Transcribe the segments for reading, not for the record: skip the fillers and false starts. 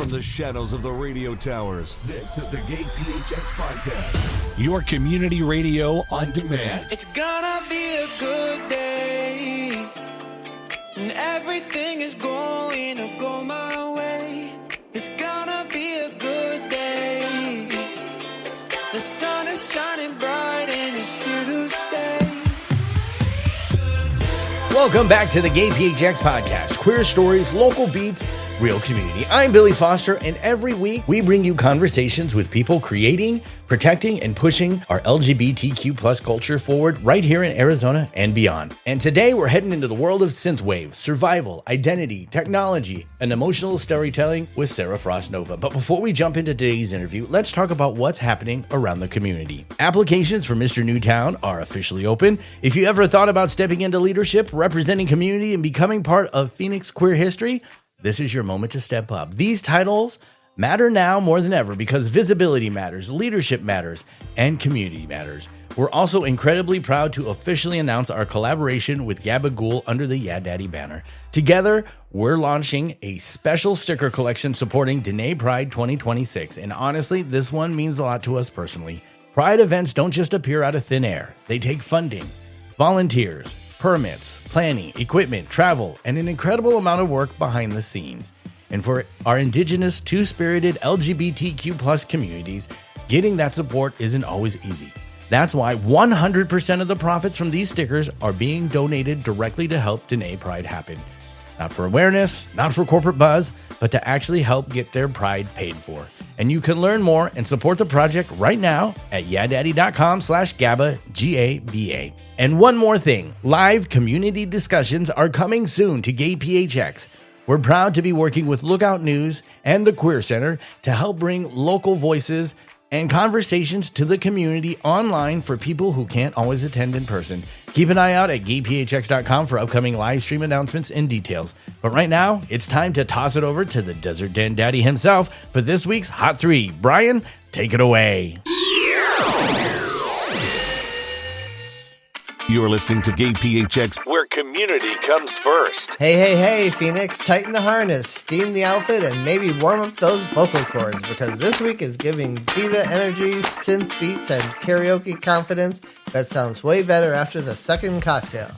from the shadows of the radio towers. This is the Gay PHX Podcast, your community radio on demand. It's gonna be a good day, and everything is going to go my way. It's gonna be a good day. The sun is shining bright and it's here to stay. Welcome back to the Gay PHX Podcast. Queer stories, local beats, real community. I'm Bily Foster, and every week we bring you conversations with people creating, protecting, and pushing our LGBTQ plus culture forward right here in Arizona and beyond. And today we're heading into the world of synthwave, survival, identity, technology, and emotional storytelling with Sara Frostnova. But before we jump into today's interview, let's talk about what's happening around the community. Applications for Mr. Newtown are officially open. If you ever thought about stepping into leadership, representing community, and becoming part of Phoenix queer history, this is your moment to step up. These titles matter now more than ever because visibility matters, leadership matters, and community matters. We're also incredibly proud to officially announce our collaboration with Gabagool under the Yeah Daddy banner. Together, we're launching a special sticker collection supporting Dene Pride 2026. And honestly, this one means a lot to us personally. Pride events don't just appear out of thin air. They take funding, volunteers, permits, planning, equipment, travel, and an incredible amount of work behind the scenes. And for our indigenous, two-spirited LGBTQ plus communities, getting that support isn't always easy. That's why 100% of the profits from these stickers are being donated directly to help Dene Pride happen. Not for awareness, not for corporate buzz, but to actually help get their pride paid for. And you can learn more and support the project right now at yeahdaddy.com/GABA, GABA. And one more thing, live community discussions are coming soon to Gay PHX. We're proud to be working with Lookout News and the Queer Center to help bring local voices and conversations to the community online for people who can't always attend in person. Keep an eye out at gayphx.com for upcoming live stream announcements and details. But right now, it's time to toss it over to the Desert Den Daddy himself for this week's Hot 3. Brian, take it away. You're listening to Gay PHX, where community comes first. Hey, Phoenix, tighten the harness, steam the outfit, and maybe warm up those vocal cords, because this week is giving diva energy, synth beats, and karaoke confidence that sounds way better after the second cocktail.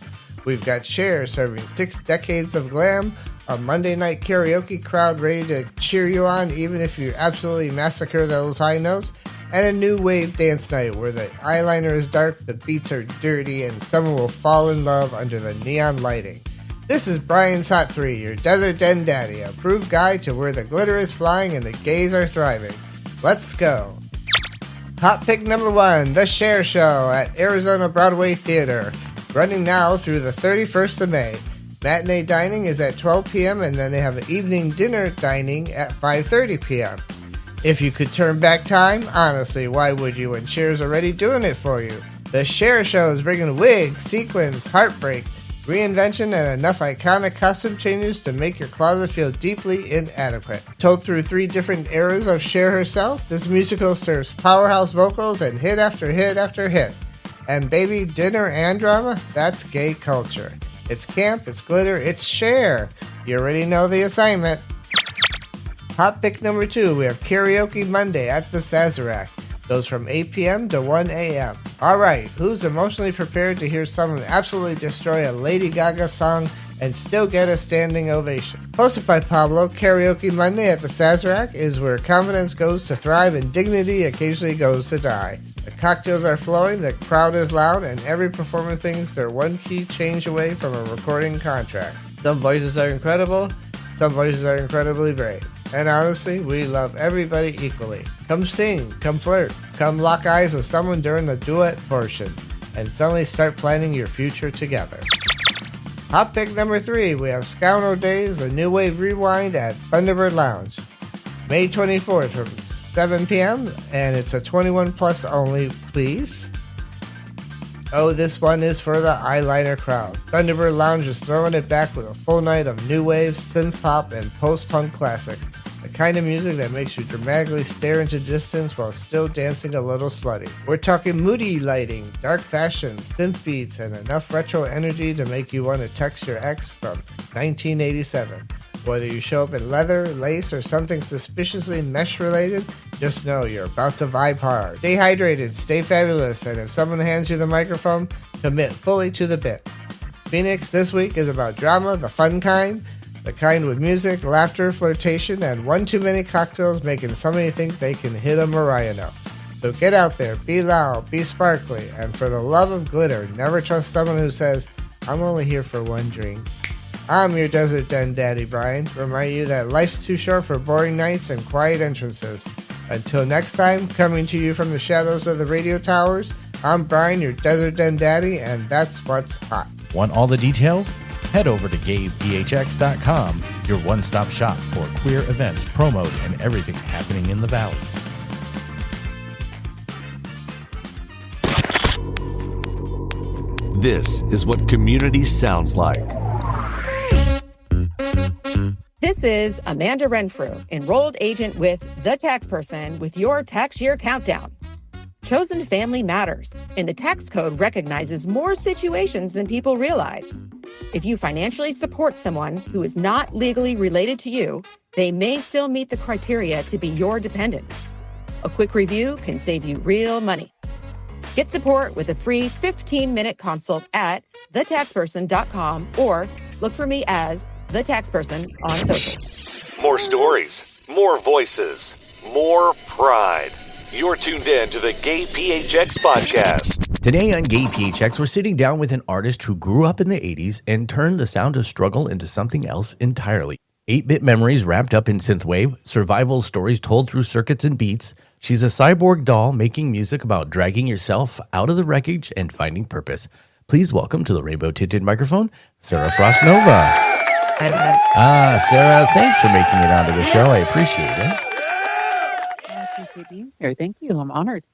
We've got Cher serving 6 decades of glam, a Monday night karaoke crowd ready to cheer you on even if you absolutely massacre those high notes, and a new wave dance night where the eyeliner is dark, the beats are dirty, and someone will fall in love under the neon lighting. This is Brian's Hot 3, your Desert Den Daddy, a approved guide to where the glitter is flying and the gays are thriving. Let's go. Hot pick number 1, The Cher Show at Arizona Broadway Theater, running now through the 31st of May. Matinee dining is at 12 p.m. and then they have an evening dinner dining at 5:30 p.m. If you could turn back time, honestly, why would you when Cher's already doing it for you? The Cher Show is bringing wigs, sequins, heartbreak, reinvention, and enough iconic costume changes to make your closet feel deeply inadequate. Told through 3 different eras of Cher herself, this musical serves powerhouse vocals and hit after hit after hit. And baby, dinner and drama, that's gay culture. It's camp, it's glitter, it's Cher. You already know the assignment. Hot pick number 2, we have Karaoke Monday at the Sazerac. Goes from 8 p.m. to 1 a.m. Alright, who's emotionally prepared to hear someone absolutely destroy a Lady Gaga song and still get a standing ovation? Hosted by Pablo, Karaoke Monday at the Sazerac is where confidence goes to thrive and dignity occasionally goes to die. The cocktails are flowing, the crowd is loud, and every performer thinks they're one key change away from a recording contract. Some voices are incredible, some voices are incredibly brave. And honestly, we love everybody equally. Come sing, come flirt, come lock eyes with someone during the duet portion, and suddenly start planning your future together. Hot pick number 3, we have Scoundrel Days, a New Wave Rewind at Thunderbird Lounge. May 24th from 7 p.m. and it's a 21 plus only, please. Oh, this one is for the eyeliner crowd. Thunderbird Lounge is throwing it back with a full night of new wave, synth pop, and post-punk classics. The kind of music that makes you dramatically stare into distance while still dancing a little slutty. We're talking moody lighting, dark fashion, synth beats, and enough retro energy to make you want to text your ex from 1987. Whether you show up in leather, lace, or something suspiciously mesh related, just know you're about to vibe hard. Stay hydrated, stay fabulous, and if someone hands you the microphone, commit fully to the bit. Phoenix this week is about drama, the fun kind, the kind with music, laughter, flirtation, and one too many cocktails making somebody think they can hit a Mariah note. So get out there, be loud, be sparkly, and for the love of glitter, never trust someone who says, I'm only here for one drink. I'm your Desert Den Daddy Brian, remind you that life's too short for boring nights and quiet entrances. Until next time, coming to you from the shadows of the radio towers, I'm Brian, your Desert Den Daddy, and that's what's hot. Want all the details? Head over to gayphx.com, your one-stop shop for queer events, promos, and everything happening in the Valley. This is what community sounds like. This is Amanda Renfrew, enrolled agent with The Tax Person with your tax year countdown. Chosen family matters, and the tax code recognizes more situations than people realize. If you financially support someone who is not legally related to you, they may still meet the criteria to be your dependent. A quick review can save you real money. Get support with a free 15-minute consult at thetaxperson.com or look for me as The Tax Person on social. More stories, more voices, more pride. You're tuned in to the Gay PHX podcast. Today on Gay PHX, we're sitting down with an artist who grew up in the 80s and turned the sound of struggle into something else entirely. 8-bit memories wrapped up in synthwave, survival stories told through circuits and beats. She's a cyborg doll making music about dragging yourself out of the wreckage and finding purpose. Please welcome to the rainbow-tinted microphone, Sara Frostnova. Sarah, thanks for making it onto the show. I appreciate it. I appreciate being here. Thank you. I'm honored.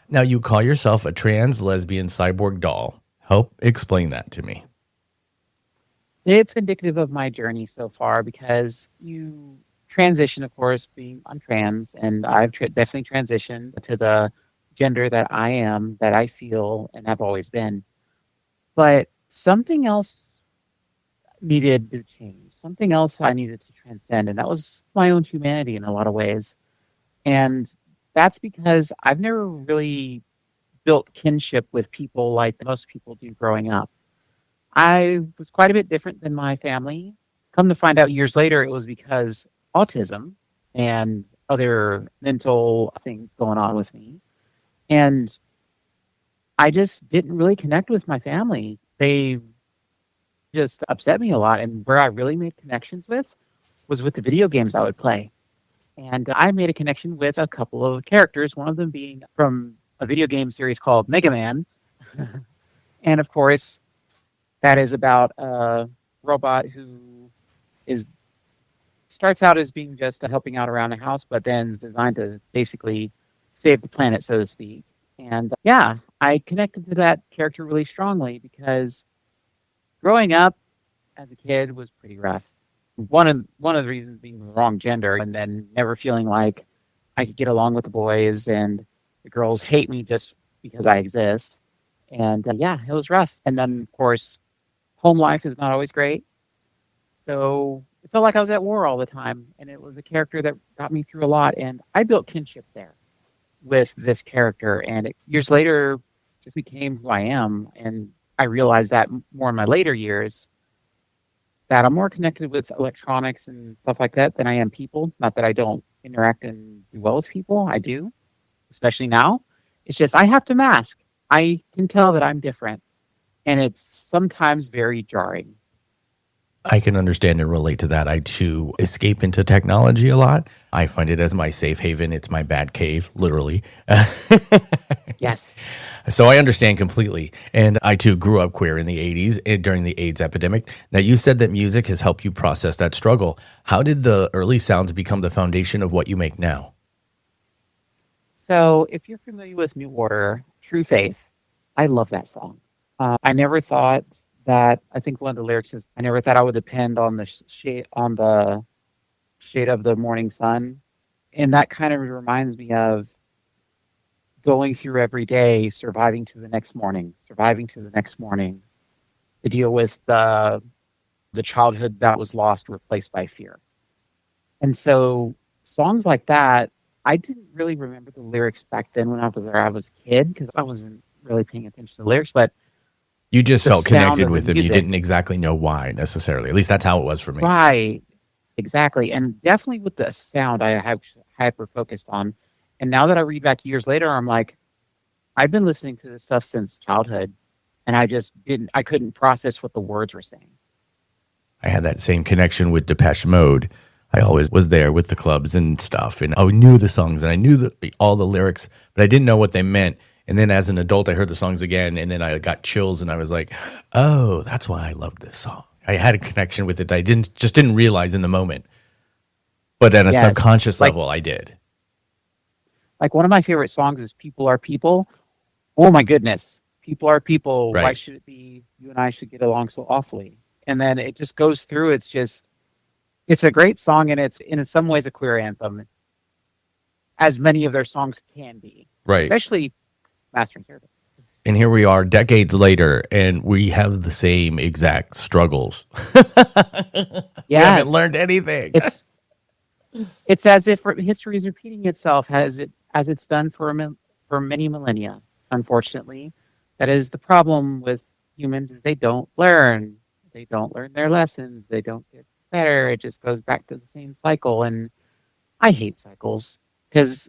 Now, you call yourself a trans lesbian cyborg doll. Help explain that to me. It's indicative of my journey so far because you transition, of course, being on trans, and I've definitely transitioned to the gender that I am, that I feel, and have always been. But something else needed to change. Something else I needed to transcend, and that was my own humanity in a lot of ways. And that's because I've never really built kinship with people like most people do growing up. I was quite a bit different than my family. Come to find out years later, it was because autism and other mental things going on with me. And I just didn't really connect with my family. They just upset me a lot. And where I really made connections with was with the video games I would play. And I made a connection with a couple of characters, one of them being from a video game series called Mega Man. And of course, that is about a robot who starts out as being just helping out around the house, but then is designed to basically save the planet, so to speak. And I connected to that character really strongly because growing up as a kid was pretty rough. One of the reasons being the wrong gender, and then never feeling like I could get along with the boys, and the girls hate me just because I exist. And it was rough. And then, of course, home life is not always great. So it felt like I was at war all the time. And it was a character that got me through a lot. And I built kinship there with this character. And years later, just became who I am. And I realized that more in my later years, that I'm more connected with electronics and stuff like that than I am people. Not that I don't interact and do well with people. I do, especially now. It's just I have to mask. I can tell that I'm different. And it's sometimes very jarring. I can understand and relate to that. I, too, escape into technology a lot. I find it as my safe haven. It's my bat cave, literally. Yes. So I understand completely. And I, too, grew up queer in the 80s during the AIDS epidemic. Now, you said that music has helped you process that struggle. How did the early sounds become the foundation of what you make now? So if you're familiar with New Order, True Faith, I love that song. I never thought that, I think one of the lyrics is, I never thought I would depend on the shade of the morning sun. And that kind of reminds me of going through every day, surviving to the next morning, to deal with the childhood that was lost, replaced by fear. And so songs like that, I didn't really remember the lyrics back then when I was a kid because I wasn't really paying attention to the lyrics, but You just the felt sound connected of the with them. You music. didn't exactly know why necessarily. At least that's how it was for me. Right. Exactly. And definitely with the sound I have hyper focused on. And now that I read back years later, I'm like, I've been listening to this stuff since childhood and I couldn't process what the words were saying. I had that same connection with Depeche Mode. I always was there with the clubs and stuff, and I knew the songs and I knew all the lyrics, but I didn't know what they meant. And then as an adult, I heard the songs again, and then I got chills, and I was like, "Oh, that's why I loved this song." I had a connection with it that I didn't realize in the moment, but at a Yes. subconscious Like level, I did. like one of my favorite songs is People Are People. Oh my goodness. People are people. Why Right. should it be you and I should get along so awfully? And then it just goes through. It's a great song, and it's in some ways a queer anthem, as many of their songs can be, Right. especially Master and Servant. And here we are, decades later, and we have the same exact struggles. We haven't learned anything. It's as if history is repeating itself as it's done for many millennia. Unfortunately, that is the problem with humans: is they don't learn. They don't learn their lessons. They don't get better. It just goes back to the same cycle. And I hate cycles because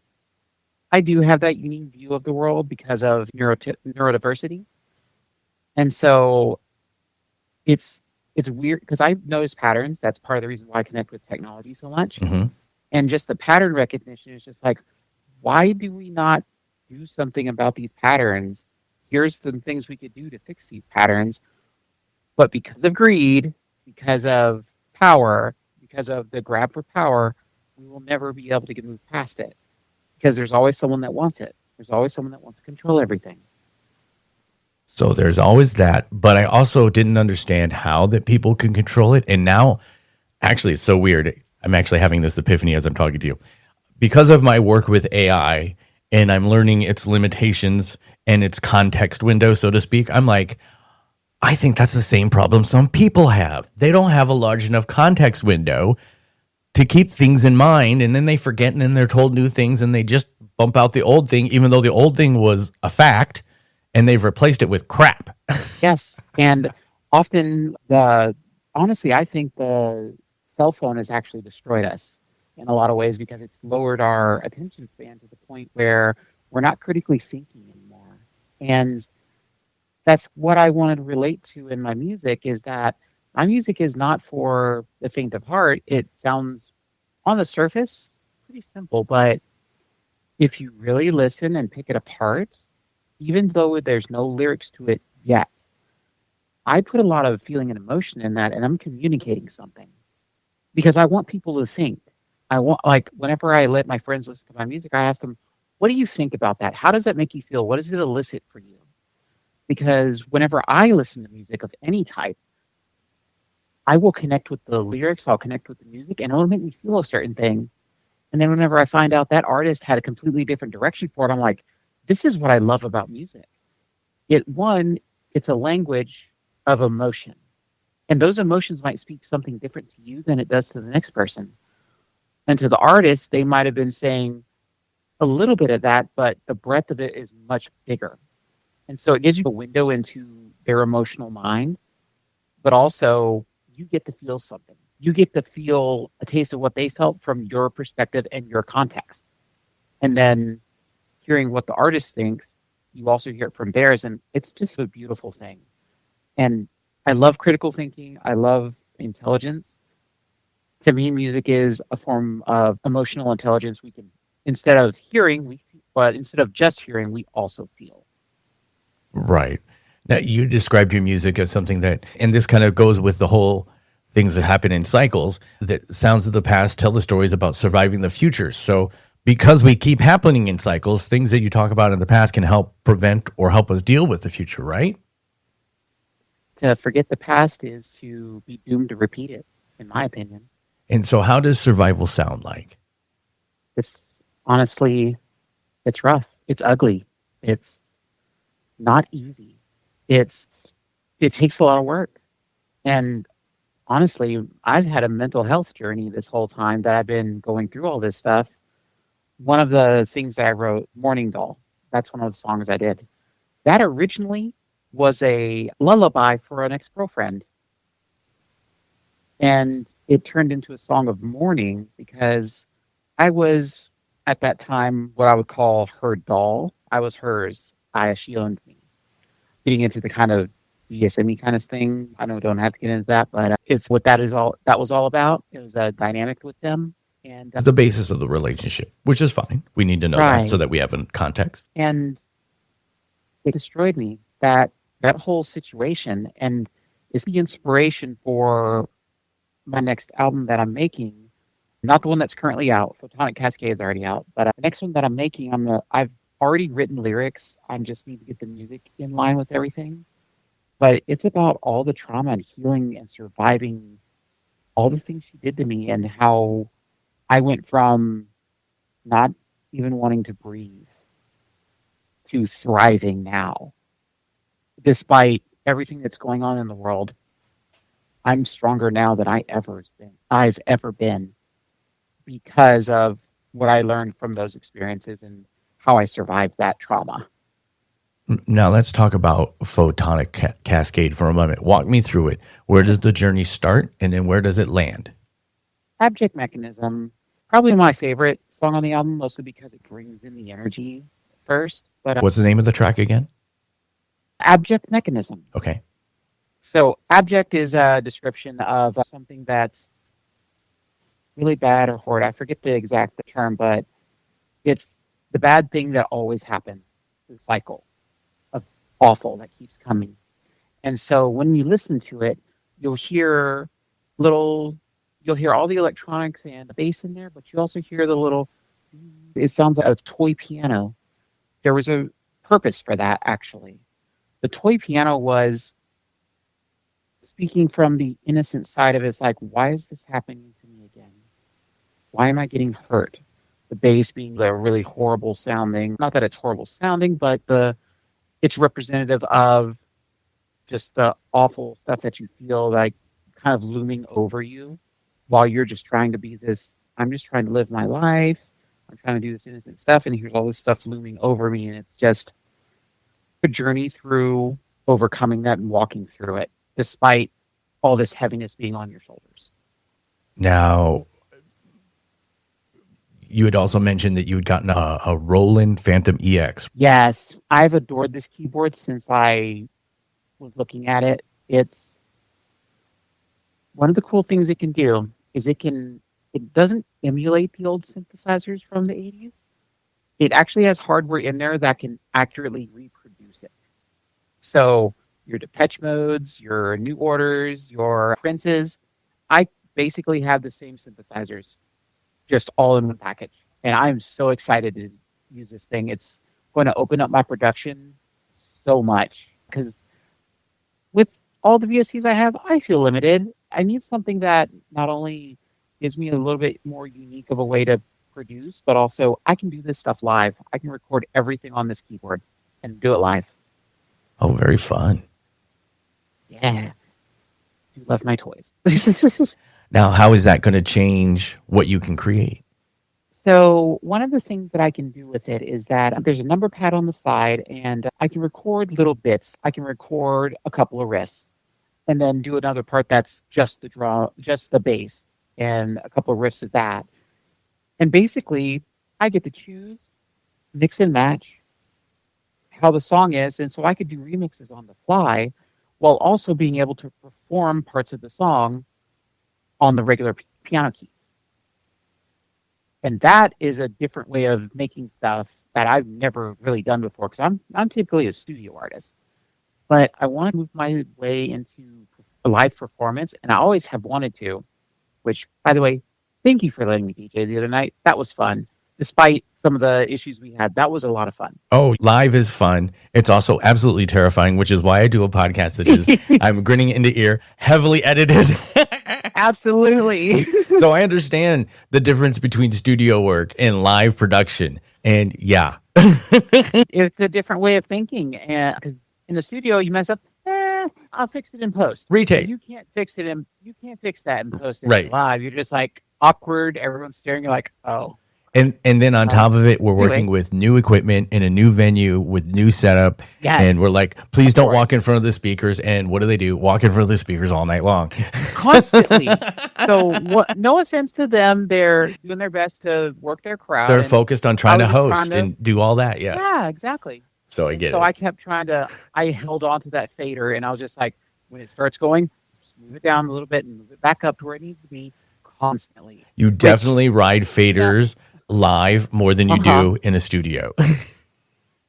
I do have that unique view of the world because of neurodiversity. And so it's weird because I've noticed patterns. That's part of the reason why I connect with technology so much. Mhm. And just the pattern recognition is just like, why do we not do something about these patterns? Here's some things we could do to fix these patterns. But because of greed, because of power, because of the grab for power, we will never be able to move past it. Because there's always someone that wants it. There's always someone that wants to control everything. So there's always that, but I also didn't understand how that people can control it. And now, actually, it's so weird. I'm actually having this epiphany as I'm talking to you. Because of my work with AI and I'm learning its limitations and its context window, so to speak, I'm like, I think that's the same problem some people have. They don't have a large enough context window to keep things in mind, and then they forget, and then they're told new things, and they just bump out the old thing, even though the old thing was a fact, and they've replaced it with crap. Yes. And often, honestly, I think the cell phone has actually destroyed us in a lot of ways because it's lowered our attention span to the point where we're not critically thinking anymore. And that's what I wanted to relate to in my music, is that my music is not for the faint of heart. It sounds on the surface pretty simple, but if you really listen and pick it apart, even though there's no lyrics to it yet, I put a lot of feeling and emotion in that, and I'm communicating something because I want people to think. Like, whenever I let my friends listen to my music, I ask them, what do you think about that? How does that make you feel? What does it elicit for you? Because whenever I listen to music of any type, I will connect with the lyrics, I'll connect with the music, and it'll make me feel a certain thing. And then whenever I find out that artist had a completely different direction for it, I'm like, this is what I love about music. It's a language of emotion. And those emotions might speak something different to you than it does to the next person. And to the artist, they might have been saying a little bit of that, but the breadth of it is much bigger. And so it gives you a window into their emotional mind, but also you get to feel something. You get to feel a taste of what they felt from your perspective and your context. And then hearing what the artist thinks, you also hear it from theirs. And it's just a beautiful thing. And I love critical thinking. I love intelligence. To me, music is a form of emotional intelligence. We can, instead of just hearing, we also feel. Right. Now, you described your music as something that, and this kind of goes with the whole things that happen in cycles, that sounds of the past tell the stories about surviving the future. So because we keep happening in cycles, things that you talk about in the past can help prevent or help us deal with the future, right? To forget the past is to be doomed to repeat it, in my opinion. And so how does survival sound like? It's honestly, it's rough. It's ugly. It's not easy. It takes a lot of work. And honestly, I've had a mental health journey this whole time that I've been going through all this stuff. One of the things that I wrote, Morning Doll, that's one of the songs I did. That originally was a lullaby for an ex-girlfriend. And it turned into a song of mourning because I was, at that time, what I would call her doll. I was hers. She owned me. Getting into the kind of BSME kind of thing. I know don't have to get into that, but it's what that was all about. It was a dynamic with them. And It's the basis of the relationship, which is fine. We need to know that so Right. that we have a context. And it destroyed me, that whole situation. And it's the inspiration for my next album that I'm making. Not the one that's currently out. Photonic Cascade is already out. But the next one that I'm making, I've already written lyrics. I just need to get the music in line with everything. But it's about all the trauma and healing and surviving all the things she did to me, and how I went from not even wanting to breathe to thriving now. Despite everything that's going on in the world, I'm stronger now than I've ever been because of what I learned from those experiences and how I survived that trauma. Now let's talk about Photonic Cascade for a moment. Walk me through it. Where does the journey start, and then where does it land? Abject Mechanism, probably my favorite song on the album, mostly because it brings in the energy first. But What's the name of the track again? Abject Mechanism. Okay. So abject is a description of something that's really bad or horrid. I forget the exact term, but it's the bad thing that always happens, the cycle of awful that keeps coming. And so when you listen to it, you'll hear all the electronics and the bass in there, but you also hear it sounds like a toy piano. There was a purpose for that, actually. The toy piano was speaking from the innocent side of it. It's like, why is this happening to me again? Why am I getting hurt? The bass being the really horrible sounding, not that it's horrible sounding, but it's representative of just the awful stuff that you feel like kind of looming over you while you're just trying to be this, I'm just trying to live my life. I'm trying to do this innocent stuff, and here's all this stuff looming over me, and it's just a journey through overcoming that and walking through it, despite all this heaviness being on your shoulders. Now, you had also mentioned that you had gotten a Roland Phantom EX. Yes, I've adored this keyboard since I was looking at it. It's one of the cool things it can do is it doesn't emulate the old synthesizers from the 80s. It actually has hardware in there that can accurately reproduce it. So your Depeche Modes, your New Orders, your Princes, I basically have the same synthesizers, just all in one package. And I'm so excited to use this thing. It's going to open up my production so much because with all the VSTs I have, I feel limited. I need something that not only gives me a little bit more unique of a way to produce, but also I can do this stuff live. I can record everything on this keyboard and do it live. Oh, very fun. Yeah. I love my toys. Now, how is that going to change what you can create? So one of the things that I can do with it is that there's a number pad on the side, and I can record little bits. I can record a couple of riffs and then do another part that's just the bass and a couple of riffs of that. And basically, I get to choose, mix and match how the song is. And so I could do remixes on the fly while also being able to perform parts of the song on the regular piano keys. And that is a different way of making stuff that I've never really done before, because I'm typically a studio artist. But I want to move my way into a live performance, and I always have wanted to, which, by the way, thank you for letting me DJ the other night. That was fun. Despite some of the issues we had, that was a lot of fun. Oh, live is fun. It's also absolutely terrifying, which is why I do a podcast that is, I'm grinning into ear, heavily edited. Absolutely. So I understand the difference between studio work and live production. And yeah. It's a different way of thinking. And because in the studio, you mess up, I'll fix it in post. Retake. You can't fix that in post Right. live. You're just like awkward. Everyone's staring. You're like, oh. And then on top of it, we're working Anyway. with new equipment in a new venue with new setup. Yes. And we're like, please don't walk course. in front of the speakers. And what do? Walk in front of the speakers all night long. Constantly. So no offense to them. They're doing their best to work their crowd. They're and focused on trying to I was just host trying to- and do all that. Yes. Yeah, exactly. So I get So it. I kept I held on to that fader, and I was just like, when it starts going, just move it down a little bit and move it back up to where it needs to be constantly. You definitely ride faders live more than you Uh-huh. do in a studio.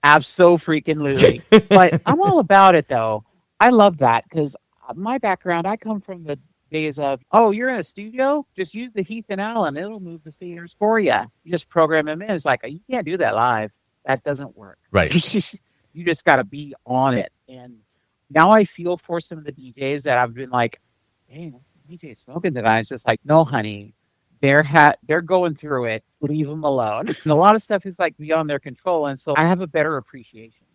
Abso-freaking-lutely. But I'm all about it, though. I love that because my background, I come from the days of, oh, you're in a studio? Just use the Heath and Allen. It'll move the faders for you. You just program them in. It's like, you can't do that live. That doesn't work. Right. You just got to be on it. And now I feel for some of the DJs that I've been like, dang, what's the DJ smoking tonight? It's just like, no, honey. They're going through it. Leave them alone. And a lot of stuff is like beyond their control. And so I have a better appreciation.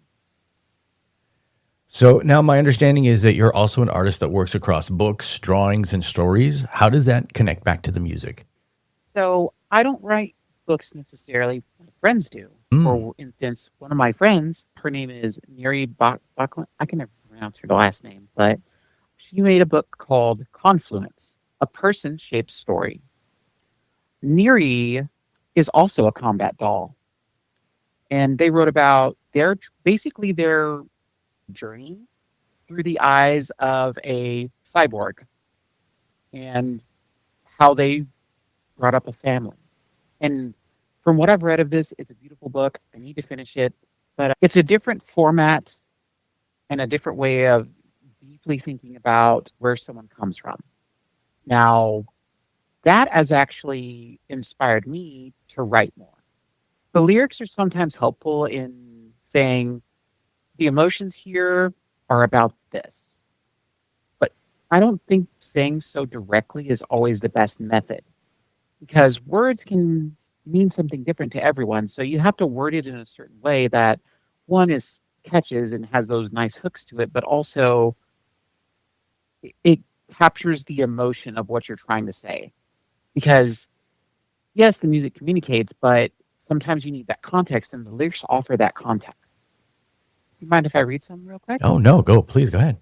So now my understanding is that you're also an artist that works across books, drawings, and stories. How does that connect back to the music? So I don't write books necessarily. My friends do. For instance, one of my friends, her name is Neri Buckland. I can never pronounce her last name, but she made a book called Confluence, A Person-Shaped Story. Neri is also a combat doll. And they wrote about their journey through the eyes of a cyborg and how they brought up a family. And from what I've read of this, it's a beautiful book. I need to finish it. But it's a different format and a different way of deeply thinking about where someone comes from. Now, that has actually inspired me to write more. The lyrics are sometimes helpful in saying the emotions here are about this. But I don't think saying so directly is always the best method because words can mean something different to everyone. So you have to word it in a certain way that one is catches and has those nice hooks to it, but also it captures the emotion of what you're trying to say. Because yes, the music communicates, but sometimes you need that context, and the lyrics offer that context. You mind if I read some real quick? Oh, no. Please go ahead.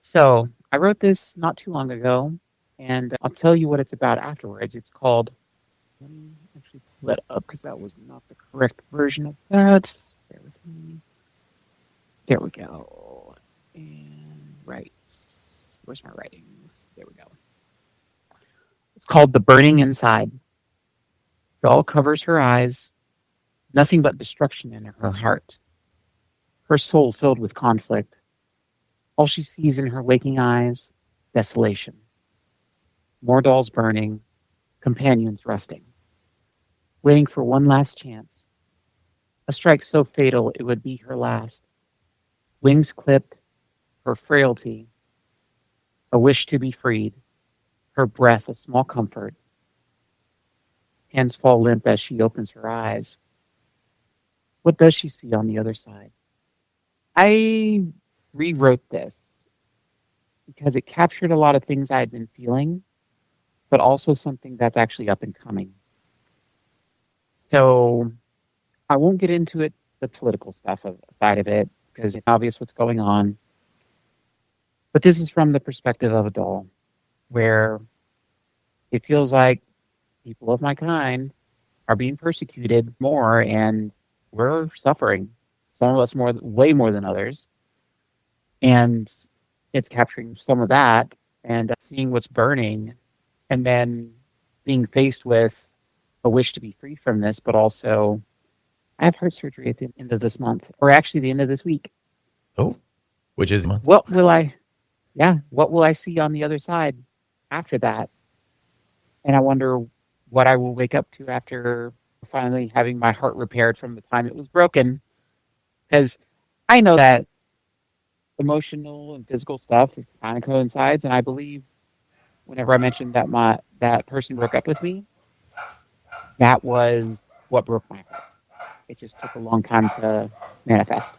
So I wrote this not too long ago, and I'll tell you what it's about afterwards. It's called, let me actually pull that up because that was not the correct version of that. Bear with me. There we go. And right. Where's my writings? There we go. It's called The Burning Inside. Doll covers her eyes, nothing but destruction in her heart. Her soul filled with conflict. All she sees in her waking eyes, desolation. More dolls burning, companions resting, waiting for one last chance. A strike so fatal it would be her last. Wings clipped, her frailty, a wish to be freed, her breath a small comfort. Hands fall limp as she opens her eyes. What does she see on the other side? I rewrote this because it captured a lot of things I had been feeling, but also something that's actually up and coming. So I won't get into it, the political stuff side of it, because it's obvious what's going on. But this is from the perspective of a doll, where it feels like people of my kind are being persecuted more, and we're suffering. Some of us way more than others. And it's capturing some of that and seeing what's burning, and then being faced with a wish to be free from this, but also I have heart surgery at the end of this month, or actually the end of this week. Oh, which is What will I see on the other side after that? And I wonder what I will wake up to after finally having my heart repaired from the time it was broken. Because I know that emotional and physical stuff kind of coincides, and I believe whenever I mentioned that that person broke up with me, that was what broke my heart. It just took a long time to manifest.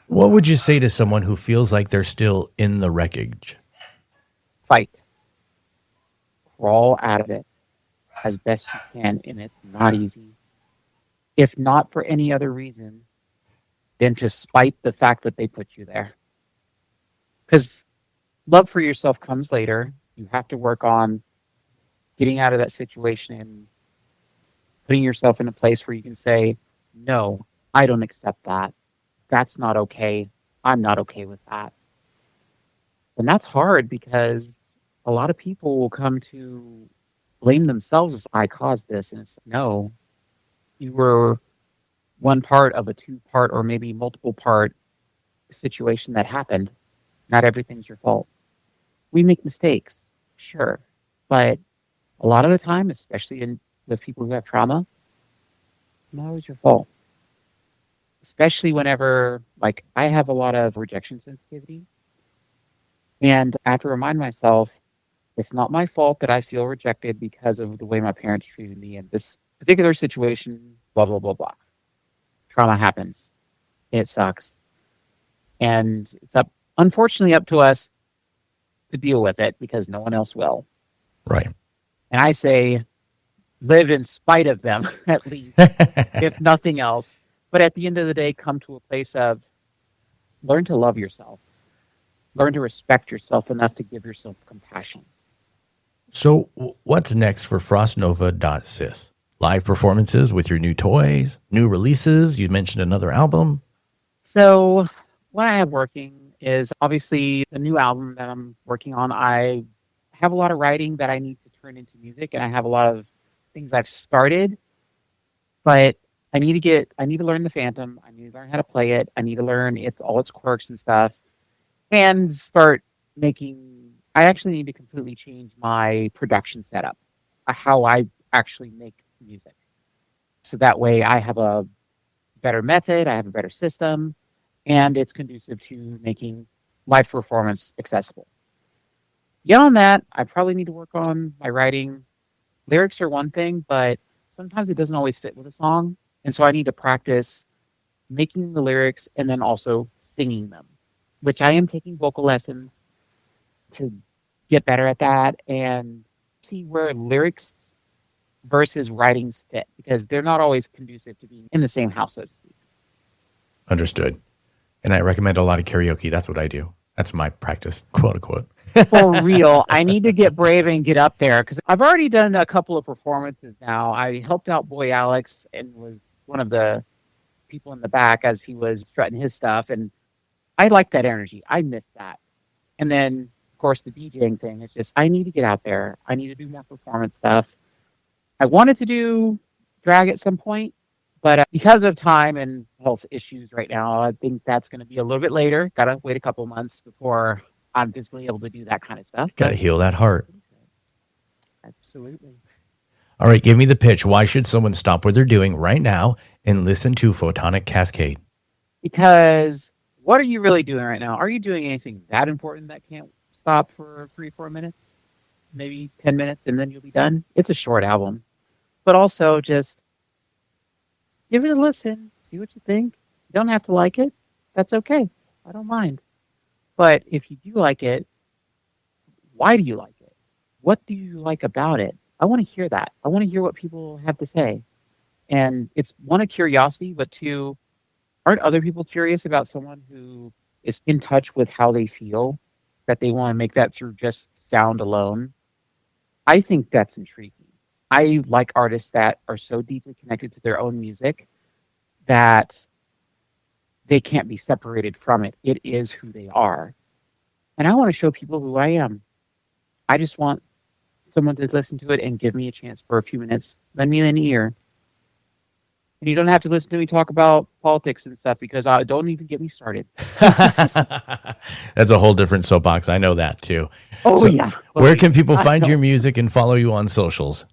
What would you say to someone who feels like they're still in the wreckage? Fight. Crawl out of it as best you can, and it's not easy. If not for any other reason than to spite the fact that they put you there. Because love for yourself comes later. You have to work on getting out of that situation and putting yourself in a place where you can say, no, I don't accept that. That's not okay. I'm not okay with that. And that's hard because a lot of people will come to blame themselves as I caused this. And it's no, you were one part of a two-part or maybe multiple-part situation that happened. Not everything's your fault. We make mistakes, sure. But a lot of the time, especially with people who have trauma, it's not always your fault. Especially whenever, like, I have a lot of rejection sensitivity. And I have to remind myself, it's not my fault that I feel rejected because of the way my parents treated me in this particular situation, blah, blah, blah, blah. Trauma happens. It sucks. And it's unfortunately up to us to deal with it because no one else will. Right. And I say, live in spite of them, at least, if nothing else. But at the end of the day, come to a place of learn to love yourself. Learn to respect yourself enough to give yourself compassion. So what's next for Frostnova.sis? Live performances with your new toys, new releases? You mentioned another album. So what I have working is obviously the new album that I'm working on. I have a lot of writing that I need to turn into music, and I have a lot of things I've started, but I need to learn the Phantom. I need to learn how to play it. I need to learn all its quirks and stuff and start I actually need to completely change my production setup, how I actually make music. So that way I have a better method, I have a better system, and it's conducive to making live performance accessible. Beyond that, I probably need to work on my writing. Lyrics are one thing, but sometimes it doesn't always fit with a song. And so I need to practice making the lyrics and then also singing them, which I am taking vocal lessons to get better at that and see where lyrics versus writings fit, because they're not always conducive to being in the same house, so to speak. Understood. And I recommend a lot of karaoke. That's what I do. That's my practice, quote unquote. For real, I need to get brave and get up there because I've already done a couple of performances now. I helped out Boy Alex and was one of the people in the back as he was strutting his stuff. And I like that energy. I miss that. And then, of course, the DJing thing. It's just, I need to get out there. I need to do more performance stuff. I wanted to do drag at some point, but because of time and health issues right now, I think that's going to be a little bit later. Got to wait a couple months before I'm physically able to do that kind of stuff. Got to heal that heart. Absolutely. All right, give me the pitch. Why should someone stop what they're doing right now and listen to Photonic Cascade? Because what are you really doing right now? Are you doing anything that important that can't stop for 3-4 minutes? Maybe 10 minutes and then you'll be done? It's a short album. But also just give it a listen. See what you think. You don't have to like it. That's okay. I don't mind. But if you do like it, why do you like it? What do you like about it? I want to hear that. I want to hear what people have to say. And it's one, a curiosity, but two, aren't other people curious about someone who is in touch with how they feel, that they want to make that through just sound alone? I think that's intriguing. I like artists that are so deeply connected to their own music that they can't be separated from it. It is who they are. And I want to show people who I am. I just want someone to listen to it and give me a chance for a few minutes. Lend me an ear. And you don't have to listen to me talk about politics and stuff because I don't even get me started. That's a whole different soapbox. I know that too. Oh, yeah. Where can people find your music and follow you on socials?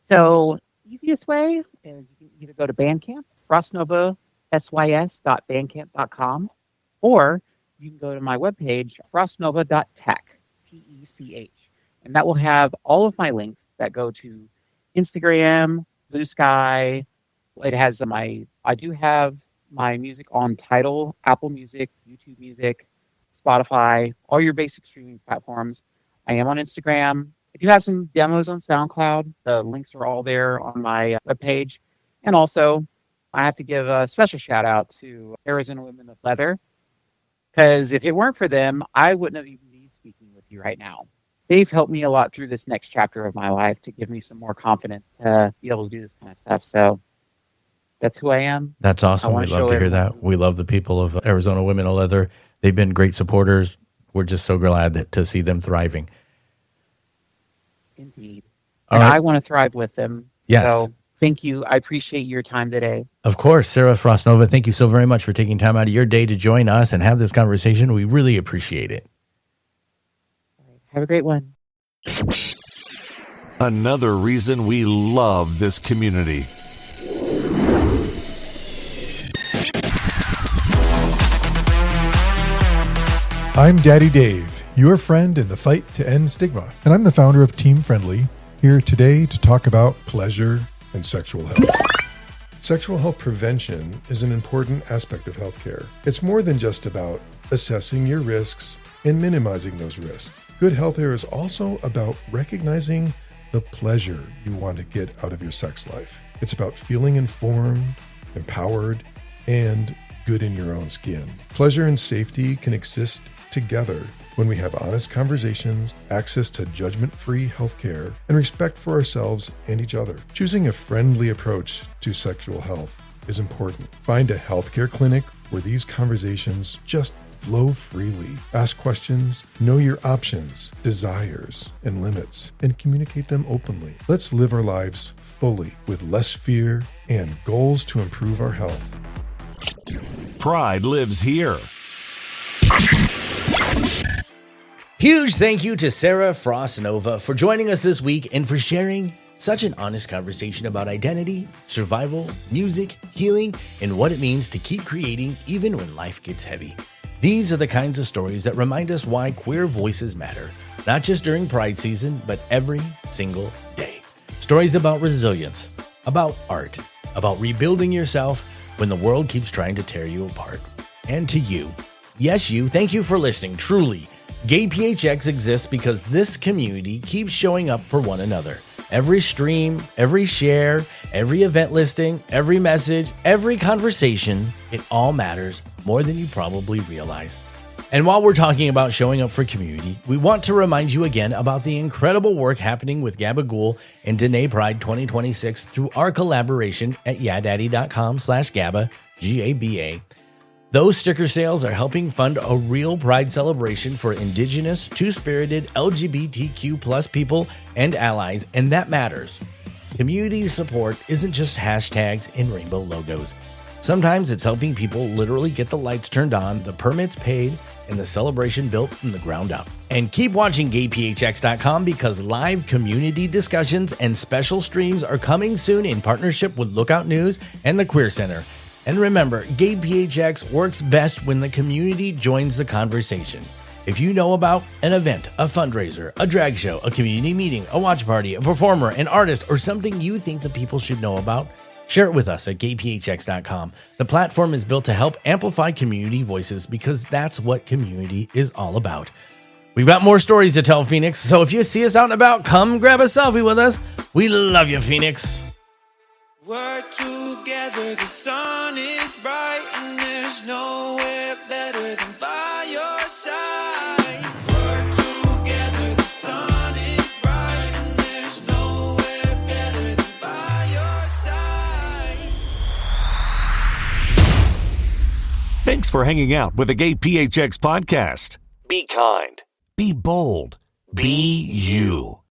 So, easiest way is you can either go to Bandcamp, frostnova.sys.bandcamp.com, or you can go to my webpage, frostnova.tech, TECH. And that will have all of my links that go to Instagram, Blue Sky. It has I do have my music on Tidal, Apple Music, YouTube Music, Spotify, all your basic streaming platforms. I am on Instagram. I do have some demos on SoundCloud. The links are all there on my webpage. And also, I have to give a special shout out to Arizona Women of Leather, because if it weren't for them, I wouldn't have even been speaking with you right now. They've helped me a lot through this next chapter of my life to give me some more confidence to be able to do this kind of stuff. So that's who I am. That's awesome. We love to hear that. We love the people of Arizona Women of Leather. They've been great supporters. We're just so glad to see them thriving. Indeed. All and right. I want to thrive with them. Yes. So thank you. I appreciate your time today. Of course, Sara Frostnova, thank you so very much for taking time out of your day to join us and have this conversation. We really appreciate it. All right. Have a great one. Another reason we love this community. I'm Daddy Dave, your friend in the fight to end stigma, and I'm the founder of Team Friendly, here today to talk about pleasure and sexual health. Sexual health prevention is an important aspect of healthcare. It's more than just about assessing your risks and minimizing those risks. Good healthcare is also about recognizing the pleasure you want to get out of your sex life. It's about feeling informed, empowered, and good in your own skin. Pleasure and safety can exist together when we have honest conversations, access to judgment-free healthcare, and respect for ourselves and each other. Choosing a friendly approach to sexual health is important. Find a healthcare clinic where these conversations just flow freely. Ask questions, know your options, desires, and limits, and communicate them openly. Let's live our lives fully with less fear and goals to improve our health. Pride lives here. Huge thank you to Sara Frostnova for joining us this week and for sharing such an honest conversation about identity, survival, music, healing, and what it means to keep creating even when life gets heavy. These are the kinds of stories that remind us why queer voices matter, not just during Pride season, but every single day. Stories about resilience, about art, about rebuilding yourself when the world keeps trying to tear you apart. And to you, yes you, thank you for listening, truly. Gay PHX exists because this community keeps showing up for one another. Every stream, every share, every event listing, every message, every conversation, it all matters more than you probably realize. And while we're talking about showing up for community, we want to remind you again about the incredible work happening with Gabagool and Danae Pride 2026 through our collaboration at yadaddy.com/Gaba, Gaba. Those sticker sales are helping fund a real Pride celebration for Indigenous, Two-Spirited, LGBTQ plus people and allies, and that matters. Community support isn't just hashtags and rainbow logos. Sometimes it's helping people literally get the lights turned on, the permits paid, and the celebration built from the ground up. And keep watching GayPHX.com because live community discussions and special streams are coming soon in partnership with Lookout News and the Queer Center. And remember, Gay PHX works best when the community joins the conversation. If you know about an event, a fundraiser, a drag show, a community meeting, a watch party, a performer, an artist, or something you think the people should know about, share it with us at gayphx.com. The platform is built to help amplify community voices because that's what community is all about. We've got more stories to tell, Phoenix, so if you see us out and about, come grab a selfie with us. We love you, Phoenix. We're together, the sun is bright, and there's nowhere better than by your side. We're together, the sun is bright, and there's nowhere better than by your side. Thanks for hanging out with the Gay PHX podcast. Be kind. Be bold. Be you.